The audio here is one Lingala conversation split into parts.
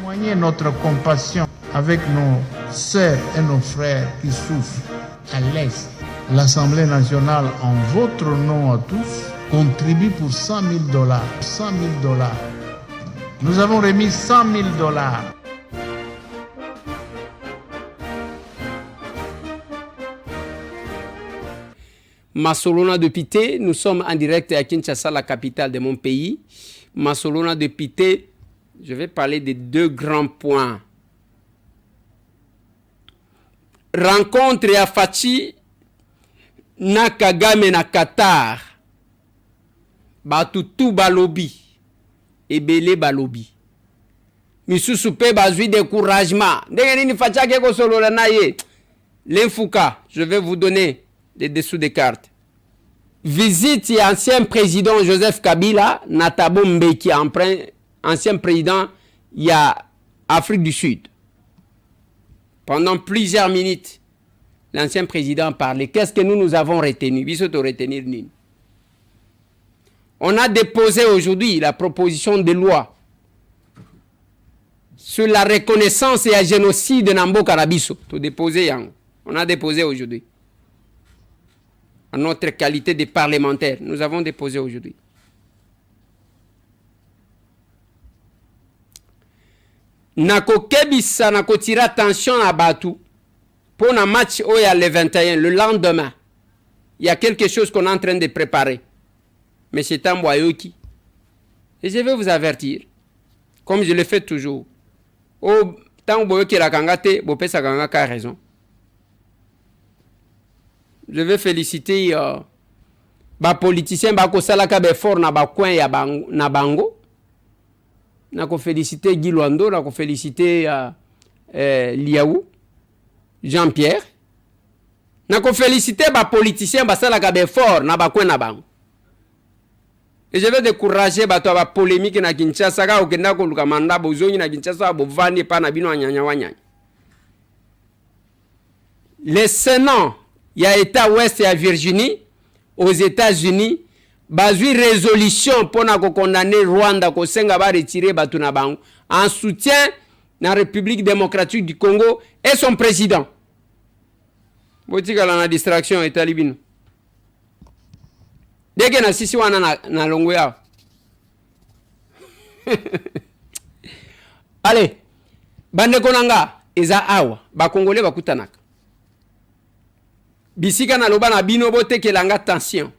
Témoigner notre compassion avec nos sœurs et nos frères qui souffrent à l'Est. L'Assemblée nationale, en votre nom à tous, contribue pour $100 000. $100 000. Nous avons remis $100 000. Masolona de Pité, nous sommes en direct à Kinshasa, la capitale de mon pays. Masolona de Pité, je vais parler de deux grands points. Rencontre à Fachi, na Kagame na Qatar, batutu balobi, ebele balobi. Misusu pe bazui découragement. Ndenge nini Fachi ke ko solo na ye. L'Infouka, je vais vous donner des dessous des cartes. Visite ancien président Joseph Kabila, Natabo Mbeki, ancien président, il y a Afrique du Sud. Pendant plusieurs minutes, l'ancien président parlait. Qu'est-ce que nous avons retenu? On a déposé aujourd'hui la proposition de loi sur la reconnaissance et un génocide de Nambo Karabiso. On a déposé aujourd'hui. En notre qualité de parlementaire, nous avons déposé aujourd'hui. Nako kebisa nako tira attention à Batu pour un match Oya le 21, le lendemain. Il y a quelque chose qu'on est en train de préparer. Mais c'est un Boyoki. Et je vais vous avertir, comme je le fais toujours. Oh, tant Boyoki la kangate, Bopé sa kangaka a raison. Je vais féliciter les politiciens qui sont forts dans le coin na bango. Je vais féliciter Guy Luando, je vais féliciter Liaou, Jean-Pierre. Je vais féliciter les politiciens qui sont forts dans le coin na bango. Et je vais décourager les polémiques na Kinshasa, qui sont na Kinshasa, le Sénat, il y a État ouest et à Virginie, aux États-Unis, basé résolution pour condamner Rwanda, ko senga ba retirer Batuna Bango, en soutien de la République démocratique du Congo et son président. Botika la distraction est talibino. Dès que na sisi wana na longo yao. Allez, bande konanga eza awa, ba Congolais bakutanaka. Bisika na loba na bino bote ke langa tension.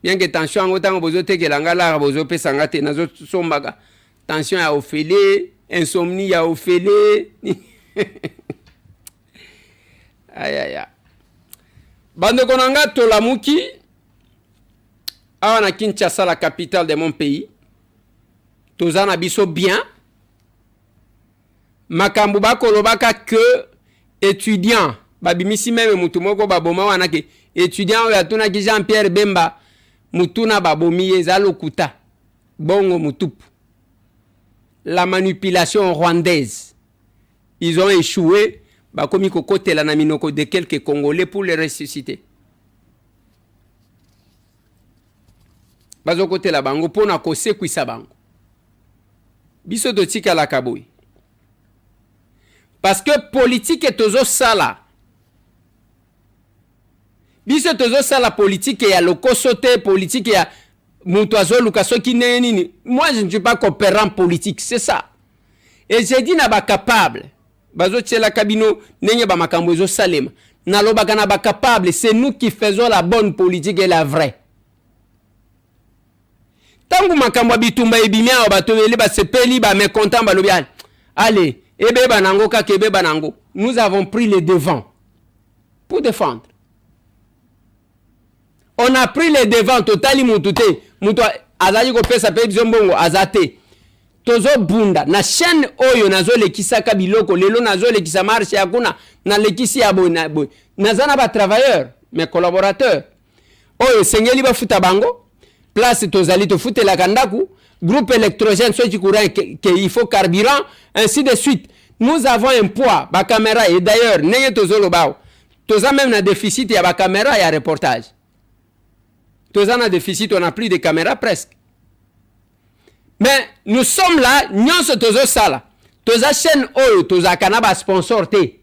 Bien que tension en autant bozo te ke langa la bozo pe sangate nazo sombaga. Tension ya ofele, insomnie ya ofele. Aïe aïe aïe. Bande konanga tolamuki awa na Kinshasa, la capitale de mon pays. Tozana biso bien. Makambu bakolobaka que étudiant babimisi meme mutu moko baboma wana ke étudiant oyo atuna ki Jean-Pierre Bemba mutuna babomi ezalo kuta bongo mutupu. La manipulation rwandaise, ils ont échoué, bakomi kokotela na minoko de quelques Congolais pour les ressusciter. Bazo kotela bango pona kosekwisa bango. Biso totika la kaboy. Parce que politique est tozo sala. Biso tozo sala politique ya lokosote, politique ya mutuazo lukasoki nini. Moi je ne suis pas coopérant politique, c'est ça. Et j'ai dit na ba capable. Bazo tchela kabino nenye ba makambo zo salema. Na lobaka na ba capable, c'est nous qui faisons la bonne politique et la vraie. Tangu makambo bitumba ebimia obatobele ba sepeli ba mécontent ba lobial. Allez, ebe banango ka kebe banango. Nous avons pris les devants pour défendre. On a pris les devants totali mutute. Muto azali ko pesa pe bizombongo azate. Tozo bunda na chaîne oyo nazo lekisaka biloko lelo nazo lekisa marche yakuna na lekisi ya boy na boy. Nazana ba travailleurs, mes collaborateurs. Oyo sengeli ba futa bango. Place tozali to fute la kandaku. Groupe électrogène soit du courant qu'il faut carburant ainsi de suite. Nous avons un poids ba caméra et d'ailleurs neye tozo lobao. Toza même na déficit ya ba caméra et reportage. Toza na déficit, on n'a plus de caméras presque. Mais nous sommes là, nyonso tozo sala. Toza chaîne oyo toza kanaba sponsor te.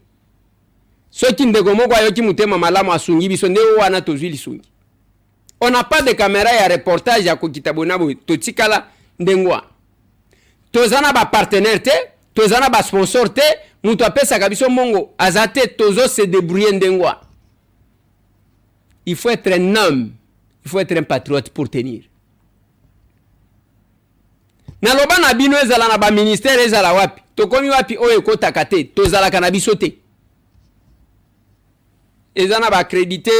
Soki ndeko moko ayoki mutema malamu asungi biso nde wana tozwi lisungi. On n'a pas de caméra ya reportage ya kokita bonabo totikala ndengwa. Tozana ba partenaire te, tozana ba sponsor te, mutu apesa kabiso mongo azate tozo se débrouiller ndengwa. Il faut être un homme, il faut être un patriote pour tenir. Na loba na bino ezala na ba ministère ezala wapi? Tokomi wapi oyo kotaka te, tozala kana biso te. Ezana ba accrédité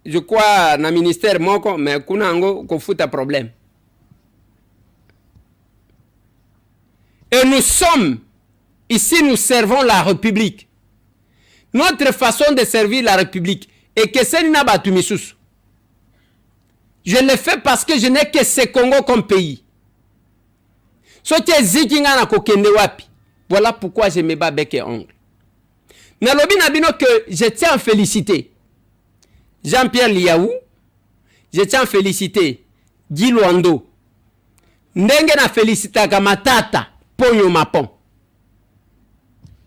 je crois na ministère moko mais kuna ngo kofuta problème. Et nous sommes ici, nous servons la République. Notre façon de servir la République est que c'est n'a batumisusu. Je le fais parce que je n'ai que ce Congo comme pays. Voilà pourquoi je me bats bec et ongle. Nalobi nabino que je tiens à féliciter Jean-Pierre Liaou, je tiens à féliciter Guy Luando. Ndenge na félicita Matata Ponyo Mapon.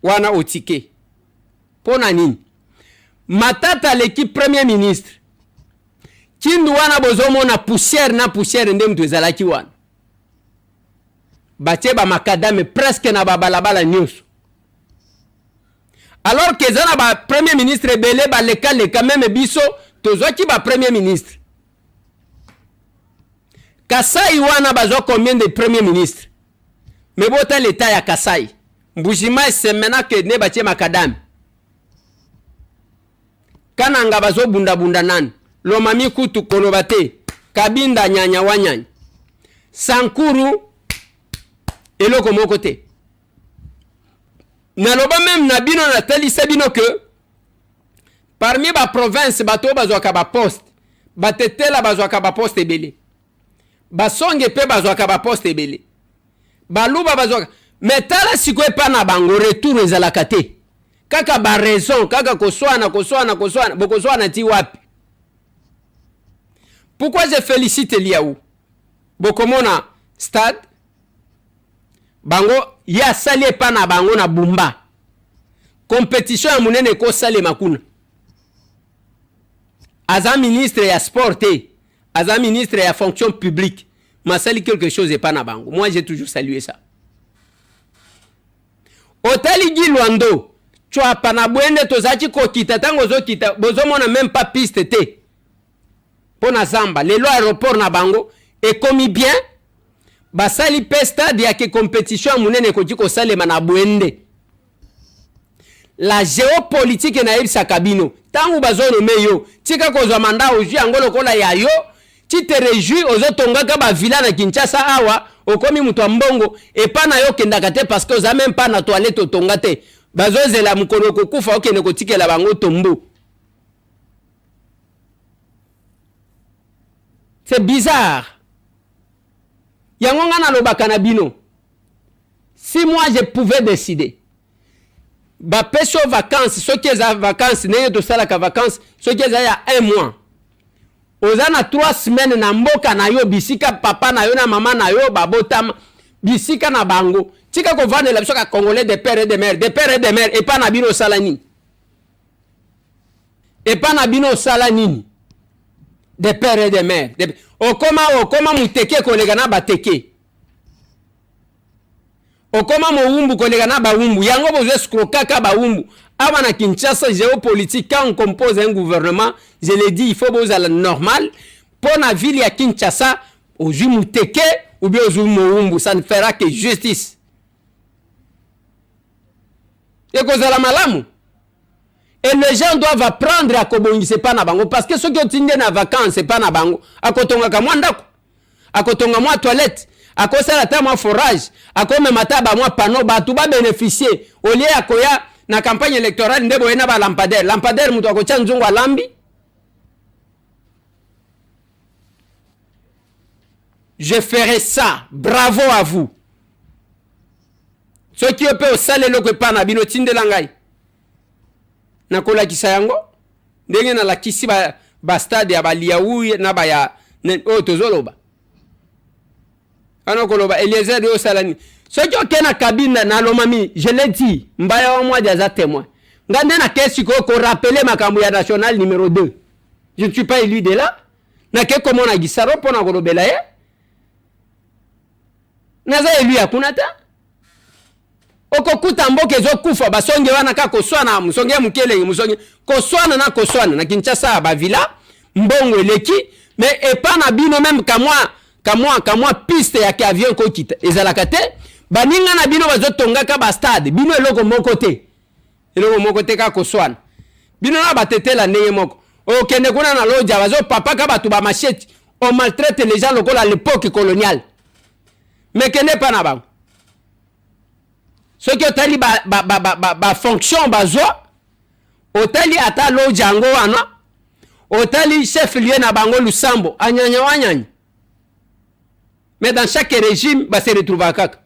Wana otike. Pona nini? Matata l'équipe premier ministre. Kindu wana bozomo na poussière nde mtu ezalaki wana. Batie ba makadame presque na babalabala nyonso. Alors que zana ba premier ministre belé ba leka même biso tozwaki ba premier ministre. Kasai wana bazo combien de premier ministre? Mais bota l'état ya Kasai. Mbujima c'est maintenant que ne batie makadame. Kananga bazo bunda nan. Lomami kutu kolobate. Kabinda nyanya wanyanya. Sankuru eloko moko te. Naloba même na bino na tali sabino que parmi ba province bato bazwaka ba poste. Batetela bazwaka ba poste ebele. Basonge pe bazwaka ba poste ebele. Baluba bazwaka. Mais tala siko epa na bango retour ezalaka te. Kaka ba raison, kaka koswana, bokozwana ti wapi. Pourquoi je félicite Liaou? Bokomona stade bango ya sali epa na bango na Bumba. Compétition ya munene ko sali makuna. Aza ministre ya sport te, aza ministre ya fonction publique. Ma sali quelque chose epa na bango. Moi j'ai toujours salué ça. Otali Guy Luando, tu as pas na bwende tozaki kokita tango zokita, bozomona même pas piste te. Pona zamba, le aéroport na bango et comme bien basali pesta dia ke compétition munene ko tiko salema na bwende. La géopolitique na ibsa kabino. Tangu bazono meyo, tika kozwa manda oju angolo kola ya yo, ti te réjouis ozotonga ka ba villa na Kinshasa awa, okomi mutu mbongo et pa na yo kendaka te parce que oza même pas na toilette otonga te. Bazozela mukono kokufa okene ko tikela bango tombo. C'est bizarre. Yangonga na lobaka na bino. Si moi je pouvais décider, ba peso vacances, ceux qui ont vacances, n'ayez de ça la vacances, ceux qui ont un mois. Ozana 3 semaines na mboka na yo bisika papa na yo na mama na yo babotama bisika na bango. Tika ko vane la biso ka congolais de père et de mère, et pas na bino salani. Et pas na bino salani. De père et de mère. Okoma muteke kolega na bateke. Okoma moumbu kolega na baumbu. Yango bozo escroquer ba umbu. Avant na Kinshasa géopolitique, quand on compose un gouvernement, je l'ai dit, il faut bozo la normal. Pour la ville ya Kinshasa, ozu muteke ou bien ozu moumbu, ça ne fera que justice. Et cause la malamu. Et les gens doivent apprendre à kobongi c'est pas na bango parce que ceux qui ont tinde na vacances c'est pas na bango akotonga ka mwandako akotonga mwa toilette akosala ta mwa forage akome mata ba mwa panneau ba tu ba bénéficier au lieu akoya na campagne électorale ndebo ena ba lampadaire mutu akocha nzungu alambi. Je ferai ça, bravo à vous. Ceux qui peuvent saler le que pas na bino tinde langai. Na kola kisayango ndenge na la kisi ba stade ya ba Liaou na ba ya o tozoloba Bana koloba Eliezer yo salani. Ce qui est na cabine na lomami, je l'ai dit, mbaya wa moi déjà témoin. Ngande na kesi ko rappeler makambo ya national numéro 2. Je ne suis pas élu de là. Na ke comment na gisaro pona kolobela ye. Naza élu akuna ta. Okokuta mboke zokufa basonge wana ka koswana musonge mukele musonge koswana na Kinshasa ba villa mbongo eleki mais epa na bino même kamwa piste ya ki avion ko kita ezalaka te baninga na bino bazotonga ka ba stade bino eloko moko te ka koswana bino na batetela ndenge moko okende kuna na loja bazo papa ka batu ba machete on maltraite les gens lokola à l'époque coloniale mais kende pa na bango ce qui otali ba fonction bazwa otali ata loja yango wana otali chef lieu na bango Lusambo anyanya wanyanya mais dans chaque régime ba se retrouve kaka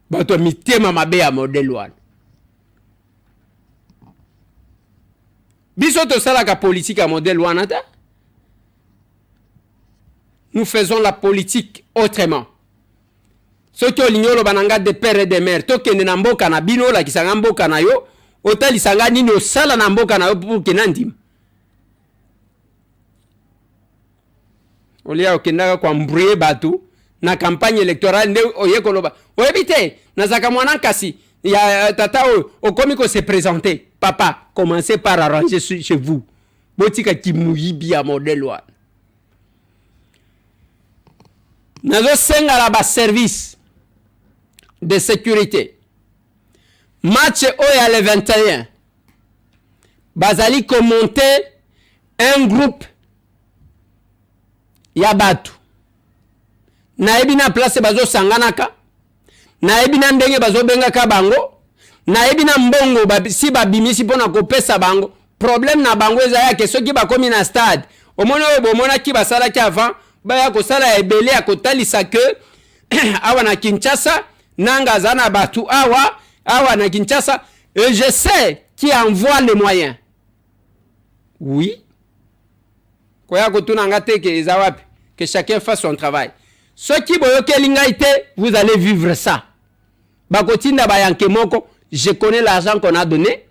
bato mitema mabe ya modèle wana biso to sala ka politique à modèle wana ta nous faisons la politique autrement. Ce qui est l'ignolo bananga de père et de mère, to kende na mboka na bino la kisanga mboka na yo, otali sanga nini osala na mboka na yo pour kenandim. Olia okendaka kwa mbrouiller batu na campagne électorale nde oyekoloba. Oyebite na zaka mwana kasi ya tata okomi ko se présenter. Papa, commencez par arranger chez vous. Botika kimuyibi ya modèle wa. Nazo senga la ba service de sécurité. Match Oya le 21. Bazali commenter un groupe Yabatu. Na ebina place bazo sanganaka. Na ebina ndenge bazo bengaka bango. Na ebina mbongo si babimisi pona kopesa bango. Problème na bango eza ya ke soki bakomi na stade. Omona bomona ki basala ki avant baya ko sala ebele akotalisa ke awa na Kinshasa nanga zana batu awa na Kinshasa et je sais qui envoie les moyens. Oui. Koya ko tunanga te ke ezawapi que chacun fasse son travail. Ce qui boyoke lingaite vous allez vivre ça. Bakotinda bayanke moko, je connais l'argent qu'on a donné,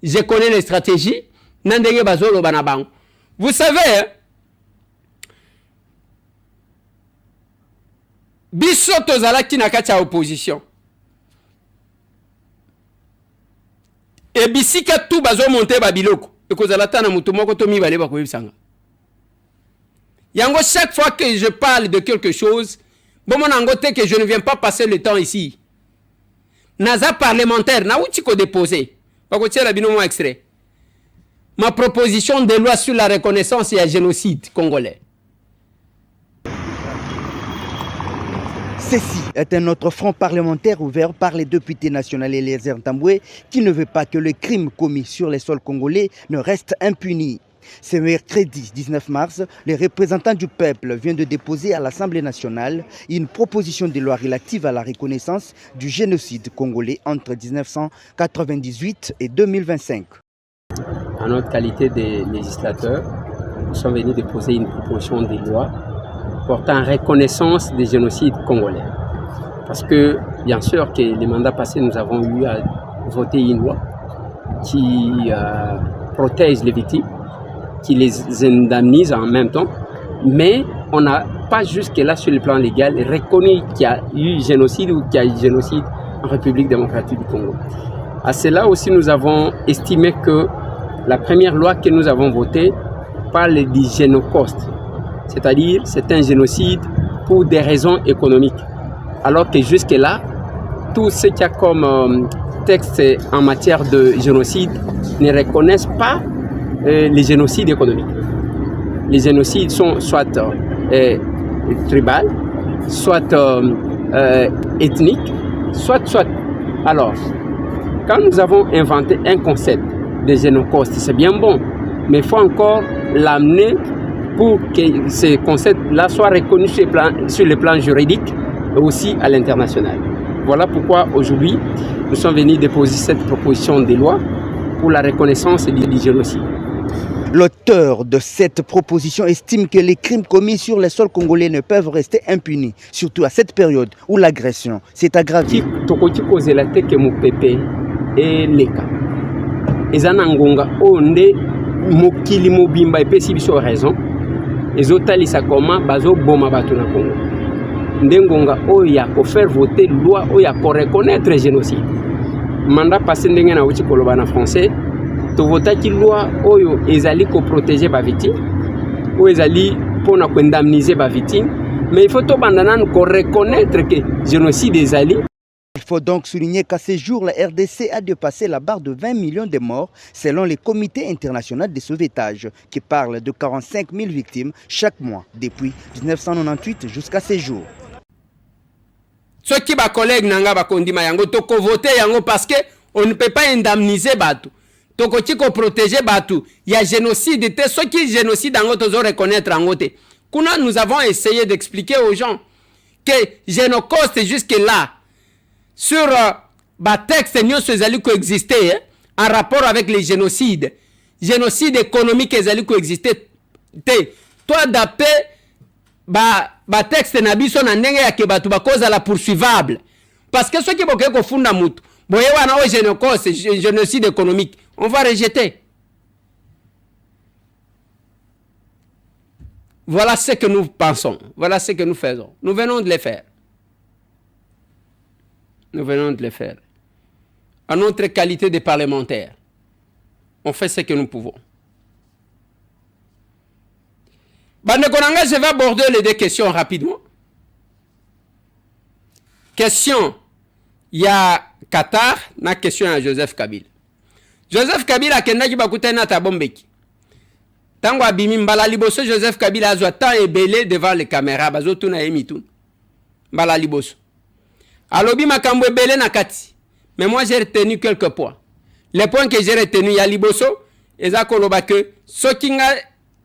je connais les stratégies, nandenge bazolo banabang. Vous savez, biso tozalaki na kati ya opposition. Et bisika tout bazo monter babiloko. Ekozalata na mutu moko to mibale bakoyebisanga. Yango chaque fois que je parle de quelque chose, bon mon angote que je ne viens pas passer le temps ici. Naza parlementaire na uti ko déposer. Bakotia la bino mo extrait. Ma proposition de loi sur la reconnaissance et un génocide congolais. Ceci est un autre front parlementaire ouvert par les députés nationaux Eliezer Ntambwe qui ne veut pas que les crimes commis sur les sols congolais ne restent impunis. Ce mercredi 19 mars, les représentants du peuple viennent de déposer à l'Assemblée nationale une proposition de loi relative à la reconnaissance du génocide congolais entre 1998 et 2025. En notre qualité de législateurs, nous sommes venus déposer une proposition de loi portant reconnaissance des génocides congolais. Parce que, bien sûr, que les mandats passés, nous avons eu à voter une loi qui protège les victimes, qui les indemnise en même temps, mais on n'a pas jusque-là, sur le plan légal, reconnu qu'il y a eu génocide ou qu'il y a eu génocide en République démocratique du Congo. À cela aussi, nous avons estimé que la première loi que nous avons votée parle du génocide. C'est-à-dire, c'est un génocide pour des raisons économiques. Alors que jusque-là, tout ce qu'il y a comme texte en matière de génocide ne reconnaissent pas les génocides économiques. Les génocides sont soit tribal, soit ethniques, soit. Alors, quand nous avons inventé un concept de génocide, c'est bien bon, mais il faut encore l'amener pour que ce concept-là soit reconnu sur le plan juridique et aussi à l'international. Voilà pourquoi aujourd'hui, nous sommes venus déposer cette proposition de loi pour la reconnaissance du génocide. L'auteur de cette proposition estime que les crimes commis sur les sols congolais ne peuvent rester impunis, surtout à cette période où l'agression s'est aggravée. Mokili mobimba epesi biso raison ezotalisa koma bazo boma bato na Congo ndengonga oyo ya ko faire voter loi oyo ya ko reconnaître génocide mandat passé ndenge na uti koloba na français to votaki loi oyo ezali ko protéger ba victime oyo ezali pona ko indemniser ba victime mais il faut to bandana ko reconnaître que génocide ezali. Il faut donc souligner qu'à ce jour, la RDC a dépassé la barre de 20 millions de morts selon le Comité international de sauvetage qui parle de 45 000 victimes chaque mois depuis 1998 jusqu'à ce jour. Ceux qui ba collègue nanga ba kondima yango toko voter yango parce que on ne peut pas indemniser batu. Toko tiko protéger batu. Il y a génocide te ceux qui génocide yango tozo reconnaître yango te. Kuna nous avons essayé d'expliquer aux gens que génocide jusque là sur texte nyonso ezali coexister en rapport avec les génocides. Génocide économique ezali coexister te. Toi d'après texte na biso na ndenge ya ke batu bakoza la poursuivable. Parce que ceux qui boke ko funda mutu boye wana o génocide économique, on va rejeter. Voilà ce que nous pensons, voilà ce que nous faisons. Nous venons de les faire. Nous venons de le faire. En notre qualité de parlementaires, on fait ce que nous pouvons. Je vais aborder les deux questions rapidement. Question, il y a Qatar, na question à Joseph Kabila. Joseph Kabila kendaki bakutana na tabombeki. Tango abimi mbala liboso Joseph Kabila azwa tant ebelé devant les caméras, bazotuna emitun. Mbala liboso. Alobi makambo ebele na kati. Mais moi j'ai retenu quelques points. Les points que j'ai retenus ya liboso eza koloba que soki nga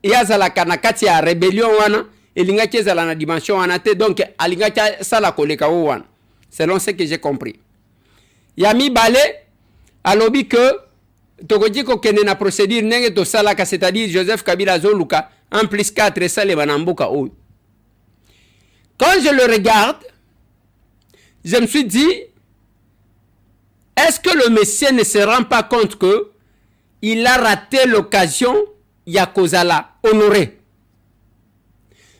yazalaka na kati ya rébellion wana elingaki ezala na dimension wana te donc alingaki sala koleka wana. Selon ce que j'ai compris. Ya mibale alobi que tokoki kokende na procédure ndenge to salaka, c'est-à-dire Joseph Kabila zoluka 1 plus 4 sale banamboka oyo. Quand je le regarde, je me suis dit, est-ce que le Messie ne se rend pas compte que il a raté l'occasion ya kozala honoré?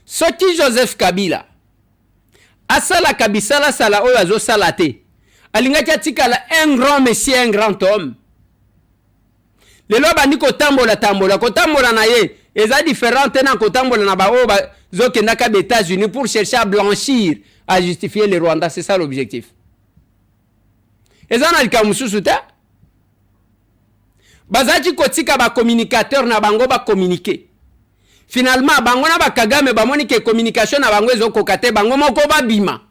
Ce qui Joseph Kabila asala kabisala sala oyo azo salate alingaki atikala un grand Messie, un grand homme. Lelo bandi kotambola na ye eza différente na kotambola na ba oyo bazokenda ka États-Unis pour chercher à blanchir, à justifier les Rwandais. C'est ça l'objectif. Et ça n'a pas mususu ta. Bazaki kotika ba communicateur na bango ba communiquer. Finalement bango na ba Kagame ba moni ke communication na bango ezo kokate bango moko ba bima.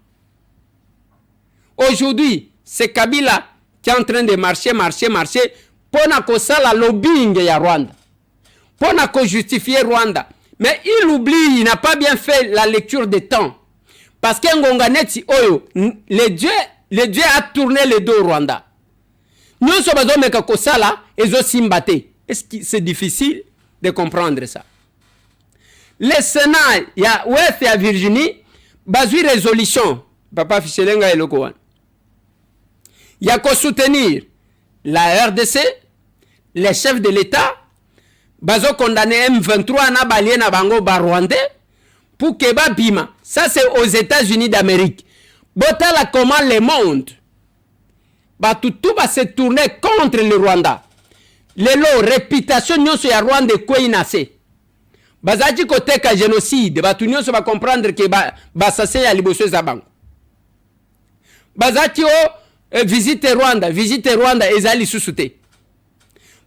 Aujourd'hui, c'est Kabila qui est en train de marcher pour na ko sala lobbying ya Rwanda. Pour na ko justifier Rwanda. Mais il oublie, il n'a pas bien fait la lecture des temps. Parce que Ngonganeti Oyo, le Dieu a tourné les dos au Rwanda. Nous sommes en train de sala et simbate. Est-ce que c'est difficile de comprendre ça? Le Sénat, il y a Ouest et à Virginie, basé résolution. Papa Fichelenga et le Kowan. Il y a qu'à soutenir la RDC, les chefs de l'État, bazo condamné M23 na balien na bango ba Rwandais pour que ba bima. Ça c'est aux États-Unis d'Amérique. Botala comment le monde ba tout va se tourner contre le Rwanda. Lelo réputation nyonso ya Rwanda ko inase. Bazaji côté ka génocide, ba tout nyonso va comprendre que ba sase ya liboso za bango. Bazaki o visite Rwanda ezali susute.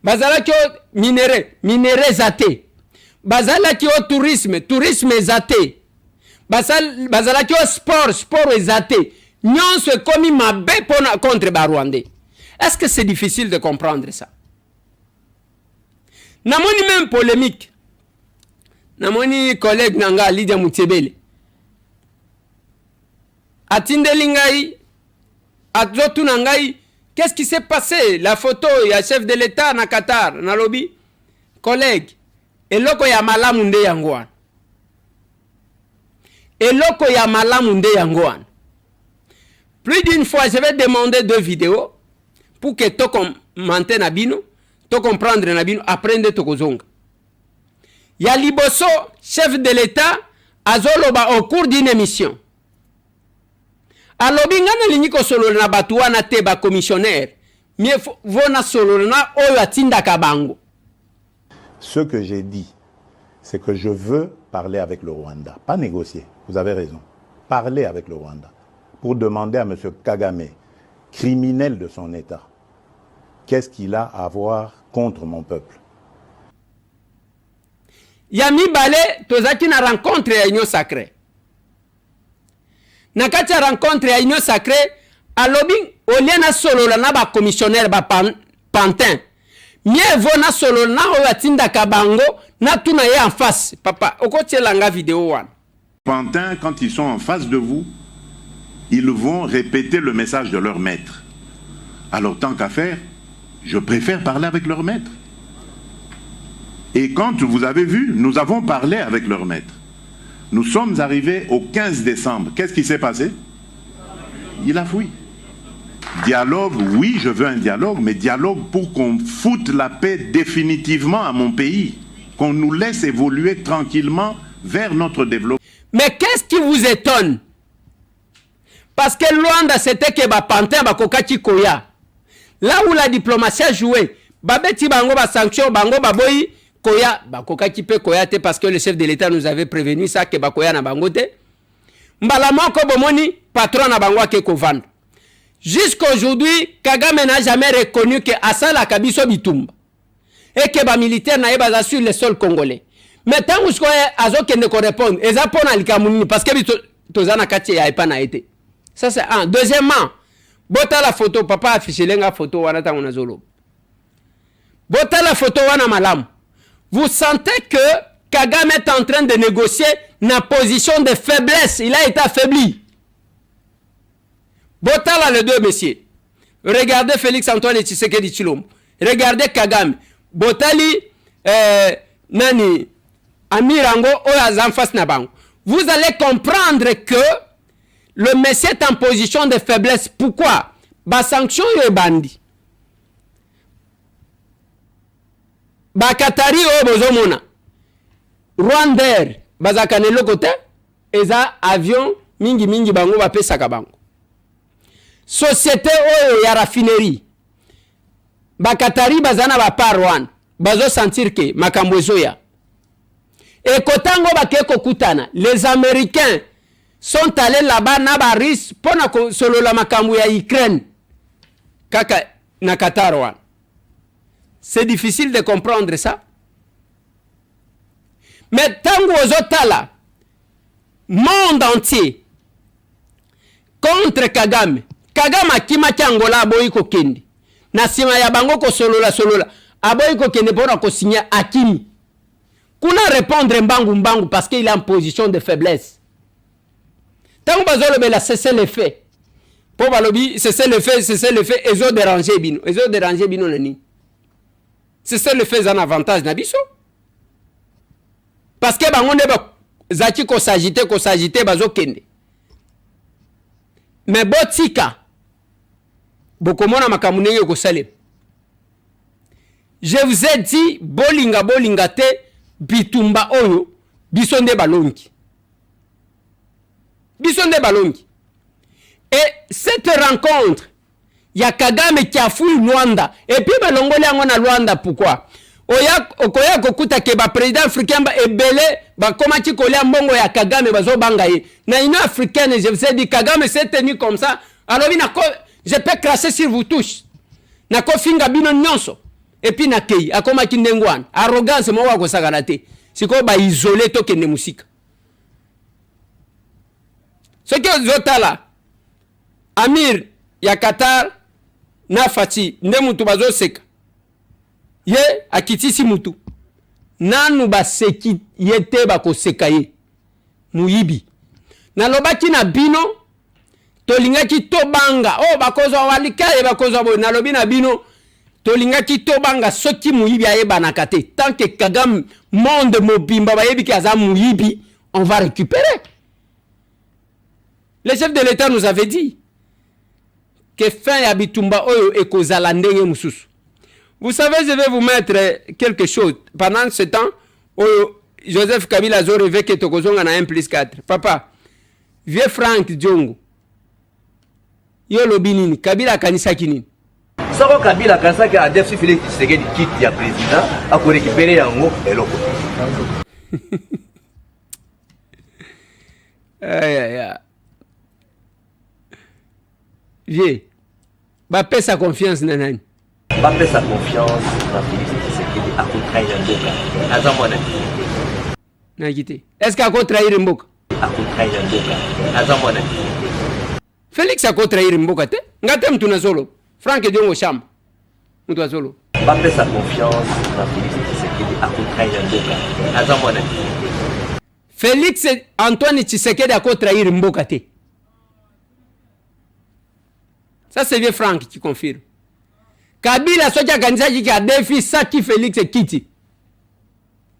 Bazalaki o minere zate. Bazalaki o tourisme zate. Bazalaki o sport zate. Nyonso komi mabe pona contre ba Rwandais. Est-ce que c'est difficile de comprendre ça? Namoni même polémique. Namoni collègue nanga Lydia Mutebele. Atindeli ngai Adjotu nangai, qu'est-ce qui s'est passé? La photo, il y a chef de l'État na Qatar, na lobby. Collègue, eloko ya malamu nde yango wana. Eloko ya malamu nde yango wana. Plus d'une fois, je vais demander 2 vidéos pour que to commenter na bino, to comprendre na bino, apprendre to kozonga. Ya liboso, chef de l'État, azoloba au cours d'une émission. Alobi ngana lingi ko solo na batu wana te ba commissionnaire. Mie vona solo na oyo atinda kabango. Ce que j'ai dit, c'est que je veux parler avec le Rwanda, pas négocier. Vous avez raison. Parler avec le Rwanda pour demander à M. Kagame, criminel de son État, qu'est-ce qu'il a à voir contre mon peuple. Yami Bale, tozaki na rencontre ya Union Sacrée. Na kati ya rencontre ya Union Sacrée, alobi oliena solo na ba commissionnaire ba Pantin. Mie vona solo na oyo atindaka bango na tuna ye en face. Papa, okotielanga vidéo wana. Pantin, quand ils sont en face de vous, ils vont répéter le message de leur maître. Alors tant qu'à faire, je préfère parler avec leur maître. Et quand vous avez vu, nous avons parlé avec leur maître. Nous sommes arrivés au 15 décembre. Qu'est-ce qui s'est passé? Il a fui. Dialogue, oui, je veux un dialogue, mais dialogue pour qu'on foute la paix définitivement à mon pays. Qu'on nous laisse évoluer tranquillement vers notre développement. Mais qu'est-ce qui vous étonne? Parce que Luanda, c'était que Pantin bakokaki koya. Là où la diplomatie a joué, babeti bango ba sanction, bango baboyi koya, bakokaki pe koya te parce que le chef de l'État nous avait prévenu ça que bakoya na bango te. Mbala moko bomoni patron na bango ke kovanda. Jusqu'aujourd'hui, Kagame n'a jamais reconnu que Asala Kabiso bitumba et que ba militaire na yeba sur le sol congolais. Mais tant que vous avez ne répondre, et ça pour parce que tozana kati ya epana été. Ça c'est un. Deuxièmement, bota la photo, papa affiche la photo wana tango nazolo. Bota la photo wana malam. Vous sentez que Kagame est en train de négocier na position de faiblesse. Il a été affaibli. Bota là les deux messieurs. Regardez Félix Antoine Tshisekedi Tshilombo. Regardez Kagame. Botali nani Amirango Oyazan face na bango. Vous allez comprendre que le monsieur est en position de faiblesse. Pourquoi? Ba sanction yo bandi. Ba Katari o bozomona. Rwandair bazakane lokote eza avion mingi bango ba pesa ka bango. Société oyo ya raffinerie. Ba Katari bazana ba parwan. Bazo sentir que makambo ezoya. Et kotango bakeko kutana, les Américains sont allés là-bas na baris pona solo la makambo ya Ukraine. Kaka na Qatar. C'est difficile de comprendre ça. Mais tango ozotala monde entier contre Kagame. Kagame akima Angola aboyi ko kende. Na sima ya bango ko solola aboyi ko kende pona ko signer akimi. Kuna répondre mbangu parce qu'il est en position de faiblesse. Tant que bazolo bela cesser le fait. Pour balobi cesser le fait, ezo déranger bino nani. Cesser le fait un avantage na biso. Parce que bango ne ba zaki ko s'agiter bazo kende. Mais botika bokomona makamunenge ko salem. Je vous ai dit bolinga te bitumba oyo bisonde balongi. Et cette rencontre ya Kagame qui a fui Luanda et puis balongoli yango na Luanda pourquoi? Okoya kokuta ke ba président africain ba ebele ba komaki kolia mbongo ya Kagame bazo banga ye. Na Union africaine je vous ai dit Kagame s'est tenu comme ça. Alors je peux cracher sur vous tous. Na ko finga bino nyonso. Et puis na kei akoma kindengwan arrogance mo wa ko sagana te siko ba isolé to kende musika ce que zotala Amir ya Qatar na fati nde mutu bazo seka ye akitisi mutu nanu ba seki yete ba ko seka ye muyibi na lobaki na bino to lingaki to banga bakozo walika e bakozo bo na lobi na bino tolingaki tobanga soki muyibi ayebanaka te. Tant que Kagame monde mobimba bayebi ki aza muyibi, on va récupérer. Le chef de l'État nous avait dit que fin ya bitumba oyo ekozala ndenge mususu. Vous savez, je vais vous mettre quelque chose. Pendant ce temps, Joseph Kabila a rêvé que tokozonga na 1+4. Papa, vieux Frank Diongo. Yo lobinini, Kabila kanisa kinini. Soko Kabila kansaki a def Félix Tshisekedi quitte ya président a ko récupérer yango eloko. Aïe. Vieux, bape sa confiance nanani. Bape sa confiance na Félix Tshisekedi a ko trahir mboka. Azamona. Na quitté. Est-ce qu'il a trahir mboka? A ko trahir mboka. Azamona. Félix a trahir mboka te? Ngate mtu na solo. Frank Diongo shamba. Mtu wa solo. Bape sa confiance na Félix Tshisekedi a ko trahir mboka. Azamona. Félix Antoine Tshisekedi a trahir mboka te. Ça c'est vieux Frank qui confirme. Kabila soja kanisa qui a défi ça qui Félix Kiti.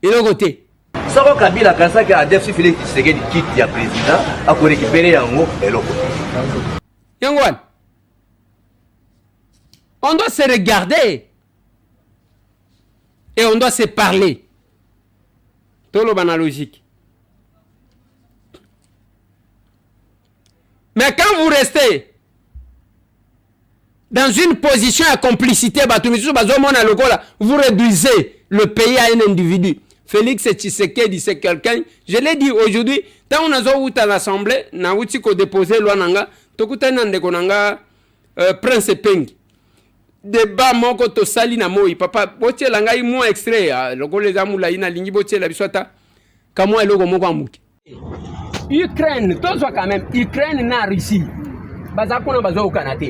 Et le côté. Soko Kabila kansaki a def Félix Tshisekedi quitte ya président a ko récupérer yango eloko. Yangwan. On doit se regarder. Et on doit se parler. Tout le banalogique. Mais quand vous restez dans une position à complicité, vous réduisez le pays à un individu. Félix Tshisekedi, c'est quelqu'un, je l'ai dit aujourd'hui, tant on a eu à l'Assemblée, on a déposé loi nanga, Prince Pengi. Débat moko to sali na moi, papa, botie la ngai mo extrait, loko les amula ina lingi botie la biswata, kamo eloko moko amuki. Ukraine, tout ça quand même, Ukraine na Russie. Bazakuna bazo au Canada.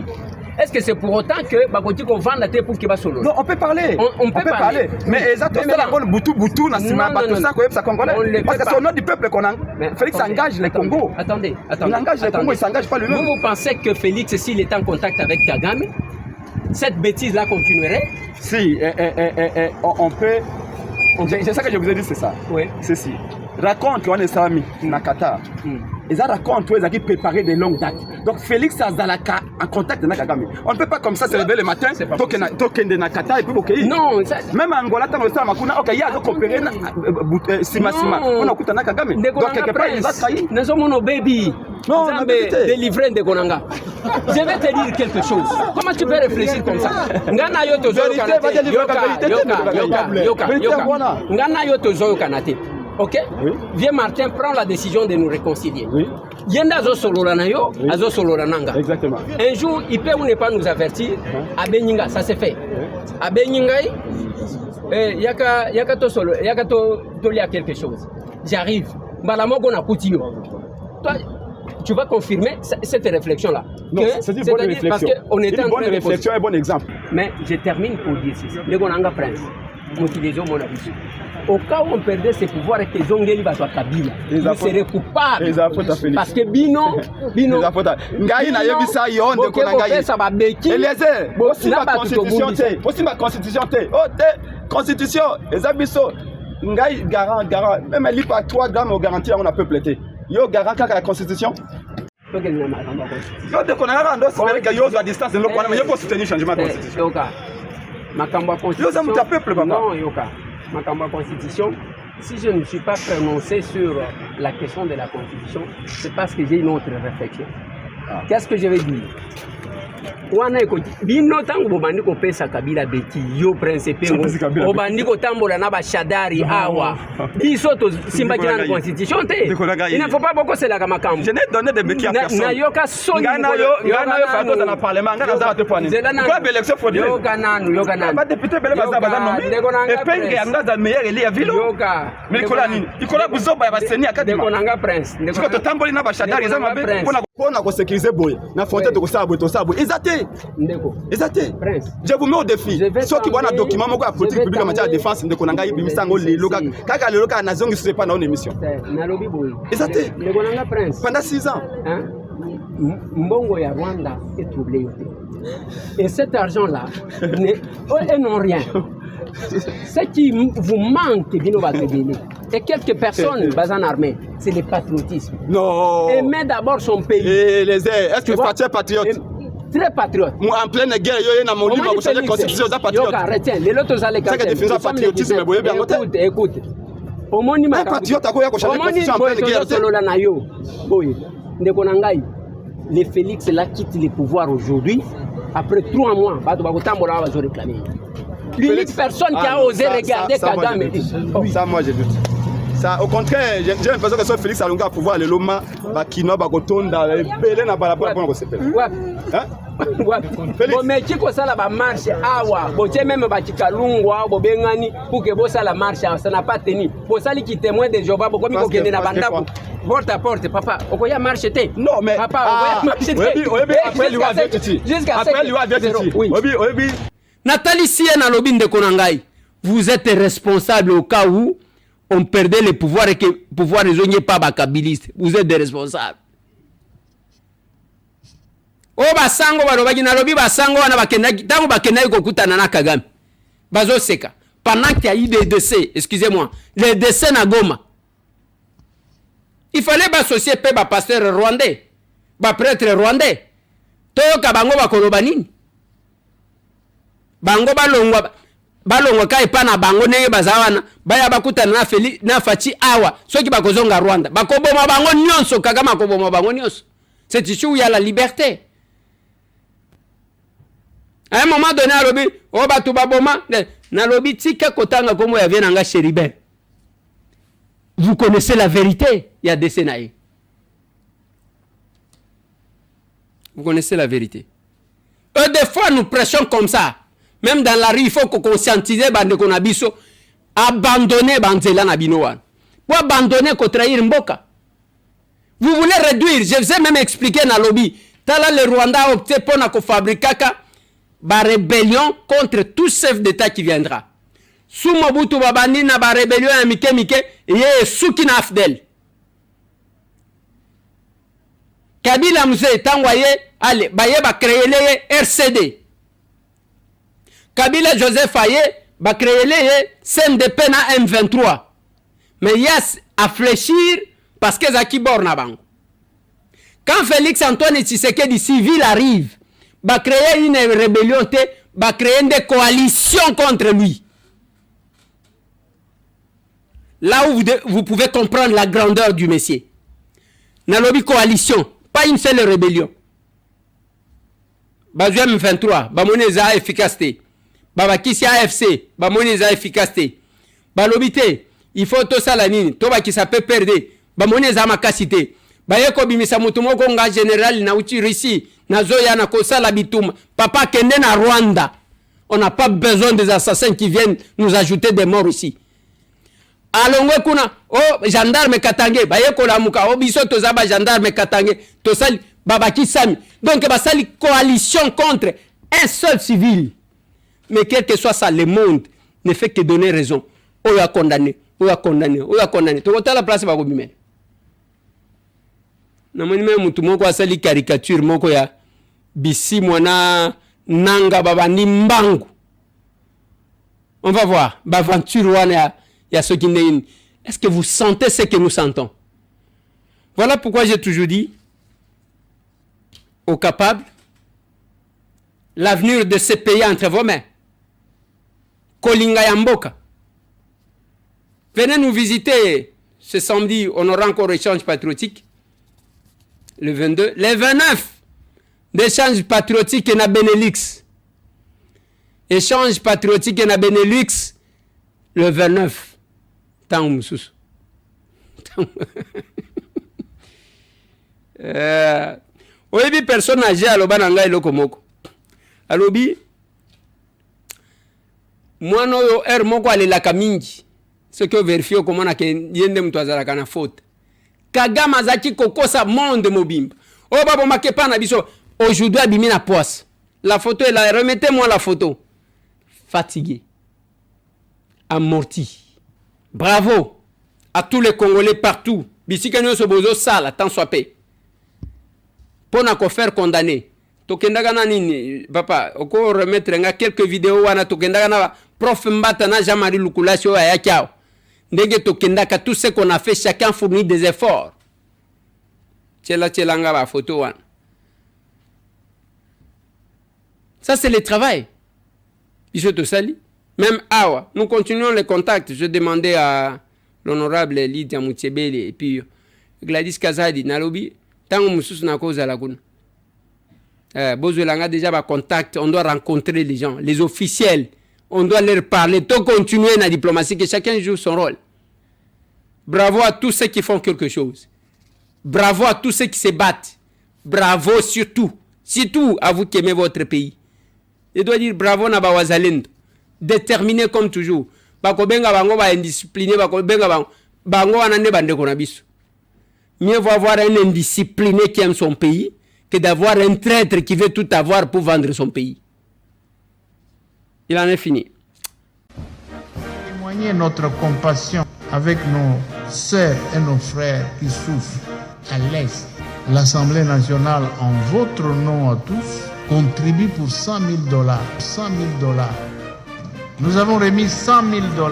Est-ce que c'est pour autant que Bakoti qu'on vend la tête pour qu'il va solo? Non, on peut parler. On peut parler. Mais exactement ça, la Boutou, Nassima, Batoussa, ça congolais. Parce que c'est au nom du peuple qu'on a. Félix engage les Congo. Attendez. Il engage les Congo, il s'engage pas lui-même. Vous pensez que Félix, s'il est en contact avec Kagame, cette bêtise-là continuerait? Si, on peut. C'est ça que je vous ai dit, c'est ça. Oui. C'est si. Raconte qu'on est Sami, Nakata. Ils racontent qu'ils ont préparé des longues dates. Donc Félix Azalaka en contact avec Kagame. On ne peut pas comme ça se lever le matin, token de Nakata et puis ok. Non, ça... Même en Angola, tant que ça, ok, il y a donc opéré Sima. On a coupé Kagame. Donc quelque part, il va trahir. Nous sommes nos baby. Non, on a délivré de Konanga. Je vais te dire quelque chose. Comment tu peux réfléchir comme ça? Ngana yo tozo Yoka. Ngana yo tozo Kanate. Ok? Oui. Vieux Martin prend la décision de nous réconcilier. Oui. Yenda zo soloranayo, azo solorananga. Exactement. Un jour, il peut ou ne pas nous avertir. À Beninga, ça c'est fait. À Beninga, yaka to lia quelque chose. J'arrive. Balamoko na kutio. Toi, tu vas confirmer cette réflexion-là. Non, c'est une bonne réflexion. Parce qu'on était en train de réflexion, un bon exemple. Mais je termine pour dire ceci. Le Gonanga Prince, motivation mon avis. Au cas où on perdait ses pouvoirs et que Zongeli va soit Kabila, vous serez coupable. Parce que Bino. Ngai na yebisa yon de konanga. Ça va béki. Eliezer, aussi ma constitution te. Aussi ma constitution te. Oh te constitution, ezabiso. Ngai garant. Même li pas 3 grammes au garantie on a peuple te. Yo garant la constitution. Yo de konanga ndo c'est que yo à distance de l'autre mais yo pour soutenir changement de constitution. Yoka. Makamba constitution. Yo ça peuple papa. Non Yoka. Ma constitution, si je ne suis pas prononcé sur la question de la constitution, c'est parce que j'ai une autre réflexion. Qu'est-ce que je vais dire? Wana ekoti bino tango bobandi kopesa Kabila beti yo Prince Pengo obandi kotambola na ba shadari awa biso to simba kina na constitution te. Il ne faut pas beaucoup c'est la makambo. Je n'ai donné des béquilles à personne. Na yoka soni ngana yo fa ko na parlement ngana za te poani. Quoi élection faut dire. Yoka nanu. Ba député bele baza nommé. Et Pengo anga za meilleur eli ya vilo. Yoka. Mais kola nini? Ikola buzoba ba seni akadima. Ndekonanga Prince. Ndeko to tamboli na ba shadari za mabe. Pona ko sécuriser boy. Na frontière de ko sa boy to sa boy. Exactement. Je vous mets au défi. Ceux qui voient un document moko ya politique publique en matière de défense ndeko nanga yibimisa ngo lelo kaka lelo ka nazongi c'est pas dans une émission. Exactement. Pendant 6 ans. Mbongo ya Rwanda est troublé. Et cet argent-là, ils n'ont rien. Ce qui vous manque, et quelques personnes basées en armée, c'est le patriotisme. Non. Aimer d'abord son pays. Et les airs, est-ce que Fatih est patriote? Très patriote. Moi, en pleine guerre, il y a mon livre, vous avez la constitution, vous êtes patriote. Retiens, les autres allaient quand même. Écoute. Omoni un patriote, à quoi il y a la constitution en pleine guerre? Les Félix là quittent le pouvoir aujourd'hui. Après 3 mois, ils ont réclamé. L'unique personne qui a osé regarder Kagame. Ça, moi, j'ai doute. Ça, au contraire, j'ai l'impression que ce Félix Alunga a pouvoir le loma, Bakino, Bakotonda, Belé, na Balabala, pour qu'on s'appelle. Bon, mais qui ça la marche awa, bon, tu même Batika Lungwa, Bobengani, pour que ça la marche, ça n'a pas tenu. Pour ça, qui témoigne de Joba, pour qu'on ait na banda, porte à porte, papa, on y a marché. Non, mais papa, on y a marché. Après, lui a vécu. Après, lui a vécu. Oui. Nathalie Siena Lobin Konangai, vous êtes responsable au cas où on perdait le pouvoir et que le pouvoir ne pas bakabiliste. Vous êtes des responsables. Oh basango balobaki na lobi basango wana bakendaki tango bakendaki kokutana na Kagame. Bazo seka. Pendant qu'il y a eu des décès, excusez-moi, les décès na Goma. Il fallait associer pe ba pasteur rwandais, ba prêtre rwandais. Toyoka bango bakoloba nini? Bango balongwa kai pana bango neye bazawana baya bakutana na Feli na Fachi awa soki bakozonga Rwanda bakoboma bango nyonso Kagame akoboma bango nyonso. C'est ici où il y a la liberté. À un moment donné, alobi o batu baboma na lobi tika kotanga komo ya vienanga Chéribert. Vous connaissez la vérité, il y a des sénaïs. Vous connaissez la vérité. Des fois nous prêchons comme ça. Même dans la rue, il faut qu'on conscientise bande qu'on abisso abandonner banzela na binowan. Pour abandonner qu'on trahir mboka. Vous voulez réduire, je vous ai même expliqué dans le lobby. Tala le Rwanda a opté pour na fabriquer ba rébellion contre tout chef d'État qui viendra. Sous Mobutu babani na ba rébellion ya mike ye suki na Afdel. Kabila mzee tangwaye allez baye ba créer les RCD. Kabila Joseph Aye va créer les CNDP na M23. Mais yes, à fléchir parce que Zaki Bornabang. Quand Félix Antoine Tshisekedi civil arrive, va créer une rébellion, va créer des coalitions contre lui. Là où vous pouvez comprendre la grandeur du Messie. Nalobi coalition, pas une seule rébellion. Bazu M23, Bamoneza efficacité. Babakisi AFC, Bamoneza efficacité. Balobité, il faut tout ça la nini, to ba qui peut perdre. Bamoneza makasité. Bayeko bimisa mutumoko nga général na uchi Russie, na zoya na kosala bituma. Papa kende na Rwanda. On n'a pas besoin des assassins qui viennent nous ajouter des morts ici. Alongwe kuna, oh gendarme Katange, bayeko la muka, oh biso to zaba gendarme Katange, to sali babaki sami. Donc basali coalition contre un seul civil. Mais quel que soit ça, le monde ne fait que donner raison. On a condamné, on a condamné, on a condamné. Tu vois la place va gobimer. Na moni même mutu moko asali caricature moko ya bisi mwana nanga baba ni mbangu. On va voir, baventure wana ya soki ndeni. Est-ce que vous sentez ce que nous sentons? Voilà pourquoi j'ai toujours dit aux capables, l'avenir de ce pays entre vos mains. Kolinga Yamboka. Venez nous visiter ce samedi, on aura encore échange patriotique. Le 22. Le 29, d'échange patriotique na Benelux. Échange patriotique na Benelux, le 29. Tant moussous. Oyebi personne âgée à l'obananga et lokomoko. Alobi, moi no yo moko alelaka mingi. Ce que vérifie comment na ke yende mtu azalaka na faute. Kagame azaki kokosa monde mobimba. Oh babo makepa na biso. Aujourd'hui abimi na poisse. La photo est là, remettez-moi la photo. Fatigué. Amorti. Bravo à tous les Congolais partout. Bisika nyo so bozo sala tant soit paix. pour nous faire condamner. Tokendaka na nini papa oko remettre nga quelques vidéos wana tokendaka na prof Mbata na Jean-Marie Lukulasi wa yakiao. Ndenge tokendaka tout ce qu'on a fait, chacun fournit des efforts. Tchela nga ba photo wana. Ça c'est le travail. Je te salue. Même Awa, nous continuons les contacts. Je demandais à l'honorable Lydia Moutiebele et puis Gladys Kazadi Nalobi, tango mususu na koza la kuna. Bozolanga déjà ba contact, on doit rencontrer les gens, les officiels, on doit leur parler, tout continuer la diplomatie, que chacun joue son rôle. Bravo à tous ceux qui font quelque chose. Bravo à tous ceux qui se battent. Bravo surtout à vous qui aimez votre pays. Je dois dire bravo na ba wazalendo. Déterminé comme toujours. Bakobenga bango ba indiscipliné, bakobenga bango anande bande ko na biso. Mieux vaut avoir un indiscipliné qui aime son pays que d'avoir un traître qui veut tout avoir pour vendre son pays. Il en est fini. Témoigner notre compassion avec nos sœurs et nos frères qui souffrent à l'Est. L'Assemblée nationale, en votre nom à tous, contribue pour $100 000. $100 000. Nous avons remis $100 000